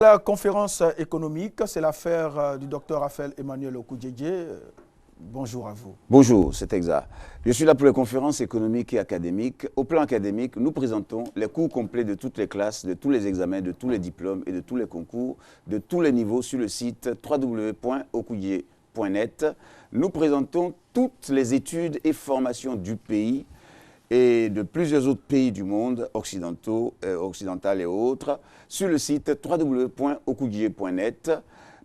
La conférence économique, c'est l'affaire du docteur Raphaël Emmanuel Okudjedje. Bonjour à vous. Bonjour, c'est exact. Je suis là pour les conférences économiques et académiques. Au plan académique, nous présentons les cours complets de toutes les classes, de tous les examens, de tous les diplômes et de tous les concours, de tous les niveaux sur le site www.okudjedje.net. Nous présentons toutes les études et formations du pays et de plusieurs autres pays du monde, occidentaux, occidental et autres, sur le site www.okudjedje.net.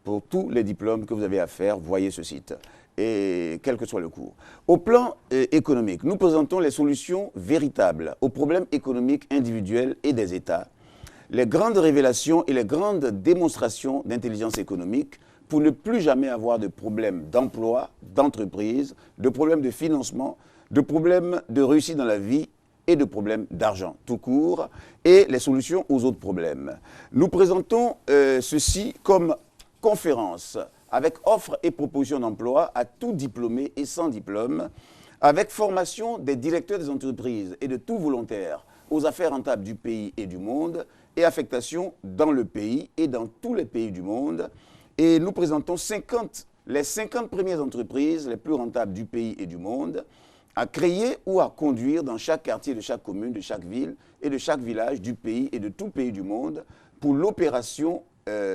Pour tous les diplômes que vous avez à faire, voyez ce site, et quel que soit le cours. Au plan économique, nous présentons les solutions véritables aux problèmes économiques individuels et des États, les grandes révélations et les grandes démonstrations d'intelligence économique pour ne plus jamais avoir de problèmes d'emploi, d'entreprise, de problèmes de financement, de problèmes de réussite dans la vie et de problèmes d'argent tout court, et les solutions aux autres problèmes. Nous présentons ceci comme conférence avec offre et proposition d'emploi à tout diplômé et sans diplôme, avec formation des directeurs des entreprises et de tout volontaire aux affaires rentables du pays et du monde, et affectation dans le pays et dans tous les pays du monde. Et nous présentons les 50 premières entreprises les plus rentables du pays et du monde, à créer ou à conduire dans chaque quartier de chaque commune, de chaque ville et de chaque village du pays et de tout pays du monde pour l'opération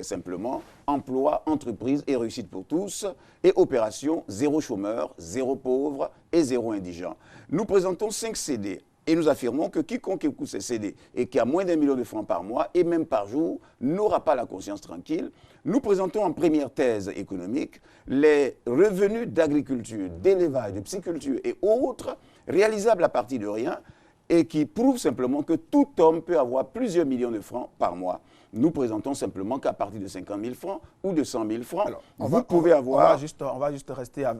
simplement emploi, entreprise et réussite pour tous, et opération zéro chômeur, zéro pauvre et zéro indigent. Nous présentons 5 CD et nous affirmons que quiconque écoute ces CD et qui a moins d'1 million de francs par mois et même par jour n'aura pas la conscience tranquille. Nous présentons en première thèse économique les revenus d'agriculture, d'élevage, de pisciculture et autres réalisables à partir de rien et qui prouvent simplement que tout homme peut avoir plusieurs millions de francs par mois. Nous présentons simplement qu'à partir de 50 000 francs ou de 100 000 francs, Alors, vous pouvez avoir... On va juste rester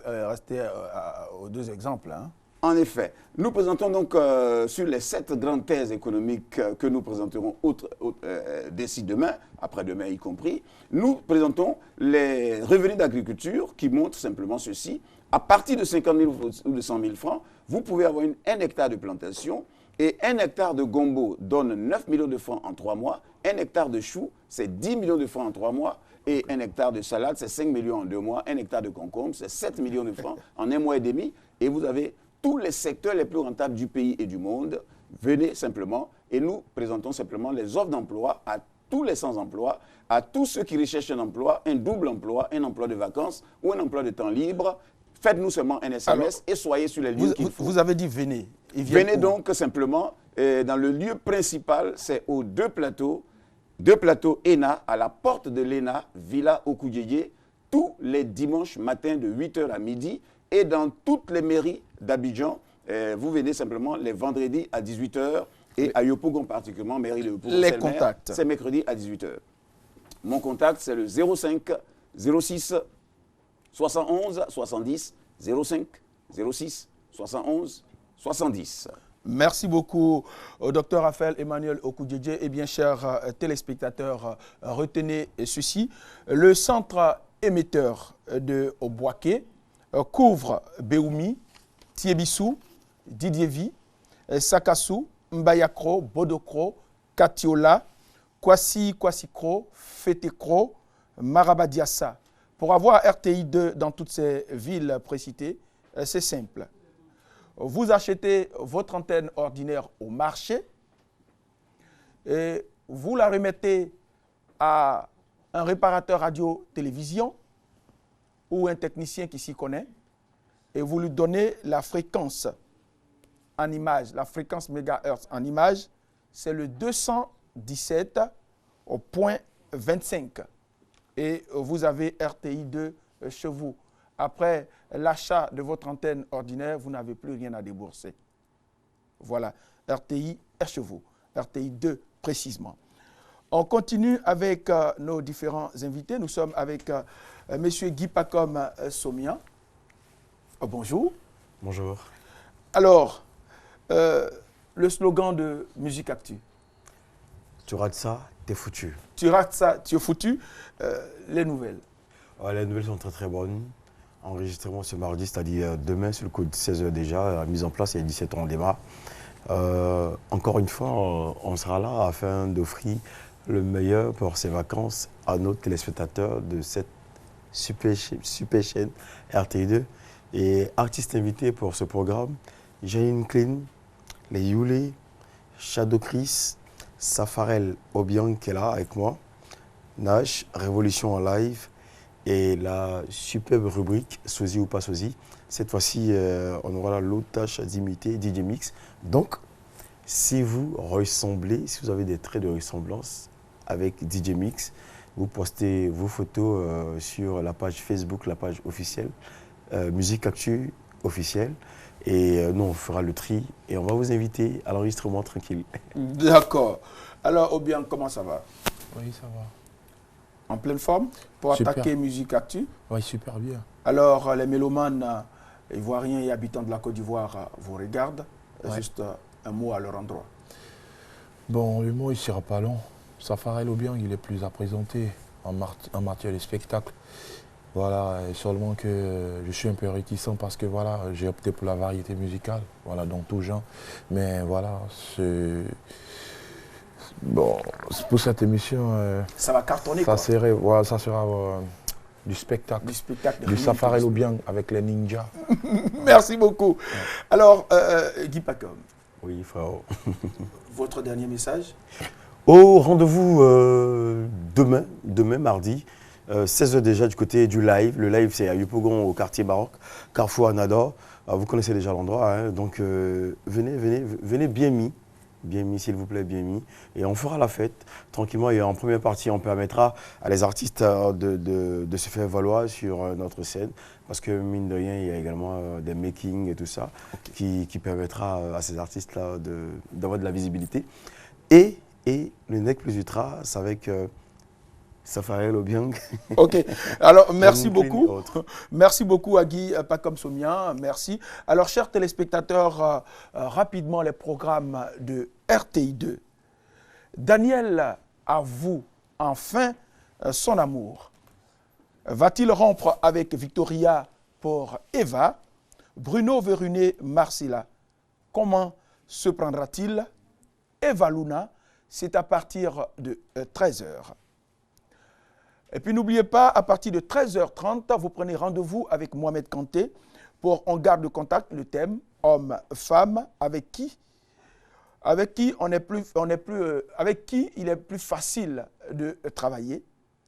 aux deux exemples. Hein. En effet, nous présentons donc sur les 7 grandes thèses économiques que nous présenterons d'ici demain, après-demain y compris, nous présentons les revenus d'agriculture qui montrent simplement ceci. À partir de 50 000 ou de 100 000 francs, vous pouvez avoir 1 hectare de plantation et 1 hectare de gombo donne 9 millions de francs en 3 mois. 1 hectare de chou, c'est 10 millions de francs en 3 mois. Et 1 hectare de salade, c'est 5 millions en 2 mois. 1 hectare de concombre, c'est 7 millions de francs en 1 mois et demi. Et vous avez tous les secteurs les plus rentables du pays et du monde. Venez simplement et nous présentons simplement les offres d'emploi à tous les sans-emploi, à tous ceux qui recherchent un emploi, un double emploi, un emploi de vacances ou un emploi de temps libre. Faites-nous seulement un SMS et soyez sur les lignes qu'il faut. Vous avez dit venez. Venez donc simplement dans le lieu principal, c'est aux 2 plateaux ENA, à la porte de l'ENA, Villa Okudjedje, tous les dimanches matins de 8h à midi et dans toutes les mairies d'Abidjan. Vous venez simplement les vendredis à 18h et à Yopougon particulièrement, mairie de Yopougon. Les contacts. C'est mercredi à 18h. Mon contact, c'est le 05 06 71 70 05 06 71 70. Merci beaucoup au docteur Raphaël Emmanuel Okudjedje. Et bien, chers téléspectateurs, retenez ceci. Le centre émetteur de Obouaké couvre Béoumi, Tiébissou, Didievi, Sakassou, Mbayakro, Bodokro, Katiola, Kwasi-Kwasi-Kro, Fetekro, Marabadiassa. Pour avoir RTI2 dans toutes ces villes précitées, c'est simple. Vous achetez votre antenne ordinaire au marché et vous la remettez à un réparateur radio-télévision ou un technicien qui s'y connaît et vous lui donnez la fréquence en image, la fréquence mégahertz en image, c'est le 217.25 et vous avez RTI2 chez vous. Après l'achat de votre antenne ordinaire, vous n'avez plus rien à débourser. Voilà, RTI est chez vous, RTI 2 précisément. On continue avec nos différents invités. Nous sommes avec M. Guy Pacom Somian. Bonjour. Bonjour. Alors, le slogan de Musique Actu. Tu rates ça, t'es foutu. Tu rates ça, tu es foutu. Les nouvelles. Les nouvelles sont très très bonnes. Enregistrement ce mardi, c'est-à-dire demain sur le coup de 16h déjà, la mise en place et à 17h on démarre. Encore une fois, on sera là afin d'offrir le meilleur pour ses vacances à nos téléspectateurs de cette super chaîne RTI2. Et artistes invités pour ce programme, Janine Clean, les Yulé, Shadow Chris, Safarel Obiang qui est là avec moi, Nash, Révolution en live et la superbe rubrique Sosie ou pas Sosie. Cette fois-ci, on aura l'autre tâche d'imiter DJ Mix. Donc, si vous ressemblez, si vous avez des traits de ressemblance avec DJ Mix, vous postez vos photos sur la page Facebook, la page officielle, Musique Actu officielle. Et nous, on fera le tri et on va vous inviter à l'enregistrement tranquille. D'accord. Alors, Obiang, comment ça va? Oui, ça va. En pleine forme pour Super. attaquer Musique Actu? Oui, super bien. Alors, les mélomanes ivoiriens et habitants de la Côte d'Ivoire vous regardent. Ouais. Juste un mot à leur endroit. Bon, le mot, il ne sera pas long. Safarel Obiang, il est plus à présenter en matière de spectacle. Voilà, et seulement que je suis un peu réticent parce que voilà, j'ai opté pour la variété musicale, voilà, dans tout genre. Mais voilà, bon, pour cette émission, Ça va cartonner, ça quoi. sera du spectacle, Du spectacle. du Safarel Obiang avec les ninjas. Merci beaucoup. Alors, Guy Pacom, Oui, frère. votre dernier message? Au rendez-vous demain, mardi, 16h déjà du côté du live. Le live, c'est à Yopougon, au quartier Maroc, Carrefour Anador. Vous connaissez déjà l'endroit, hein, donc venez bien mis, s'il vous plaît, bien mis. Et on fera la fête tranquillement. Et en première partie, on permettra à les artistes de se faire valoir sur notre scène. Parce que mine de rien, il y a également des making et tout ça qui permettra à ces artistes-là d'avoir de la visibilité. Et le nec plus ultra, c'est avec Safarel Obiang. Ok. Alors, merci Janine Clean beaucoup. et autres. Merci beaucoup à Guy Pacom Somien. Merci. Alors, chers téléspectateurs, rapidement les programmes de RTI2. Daniel avoue enfin son amour. Va-t-il rompre avec Victoria pour Eva? Bruno veut ruiner Marcella. Comment se prendra-t-il? Eva Luna, c'est à partir de 13h. Et puis n'oubliez pas, à partir de 13h30, vous prenez rendez-vous avec Mohamed Kanté pour On garde le contact, le thème homme-femme, avec qui il est plus facile de travailler.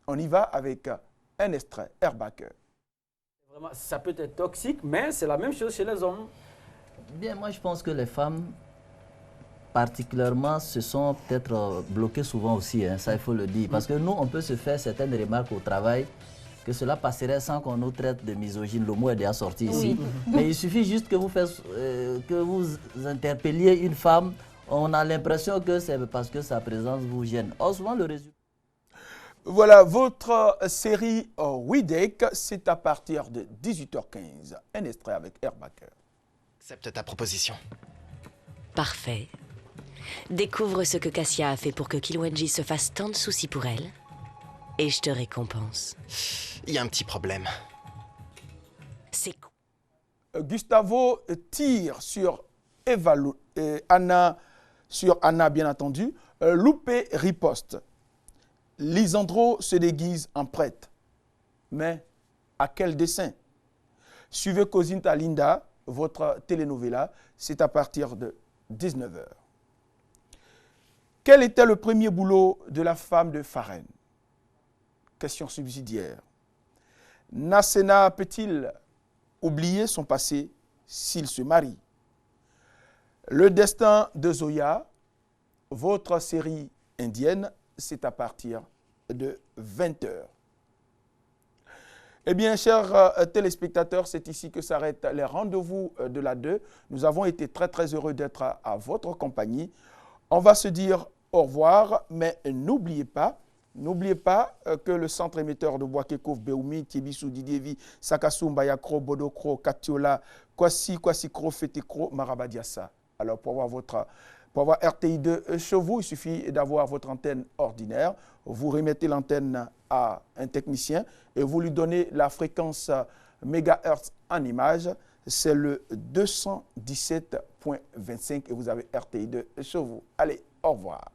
On y va avec un extrait, Airbacker. Vraiment, ça peut être toxique, mais c'est la même chose chez les hommes. Bien, moi je pense que les femmes, particulièrement, se sont peut-être bloquées souvent aussi, hein, ça il faut le dire. Parce que nous, on peut se faire certaines remarques au travail, que cela passerait sans qu'on nous traite de misogyne. Le mot est déjà sorti ici. Mais il suffit juste que vous interpelliez une femme, on a l'impression que c'est parce que sa présence vous gêne. Or, souvent, le résultat... Voilà, votre série Widek, c'est à partir de 18h15. Un extrait avec Airbacker. Accepte ta proposition. Parfait. Découvre ce que Cassia a fait pour que Kilwenji se fasse tant de soucis pour elle. Et je te récompense. Il y a un petit problème. C'est quoi? Gustavo tire sur Anna, bien entendu. Loupé riposte. Lisandro se déguise en prêtre. Mais à quel dessein? Suivez Cosinta Linda, votre telenovela, c'est à partir de 19h. Quel était le premier boulot de la femme de Pharrell? Question subsidiaire. Nassena peut-il oublier son passé s'il se marie? Le destin de Zoya, votre série indienne, c'est à partir de 20h. Eh bien, chers téléspectateurs, c'est ici que s'arrêtent les rendez-vous de la 2. Nous avons été très, très heureux d'être à votre compagnie. On va se dire au revoir, mais n'oubliez pas que le centre émetteur de Boakekouf, Beoumi, Tibissou, Didievi, Sakassou, Mbayakro, Bodokro, Katiola, Kwasi, Kro, Fetekro, Marabadiassa. Alors, pour avoir RTI2 chez vous, il suffit d'avoir votre antenne ordinaire. Vous remettez l'antenne à un technicien et vous lui donnez la fréquence mégahertz en image. C'est le 217.25 et vous avez RTI2 chez vous. Allez, au revoir.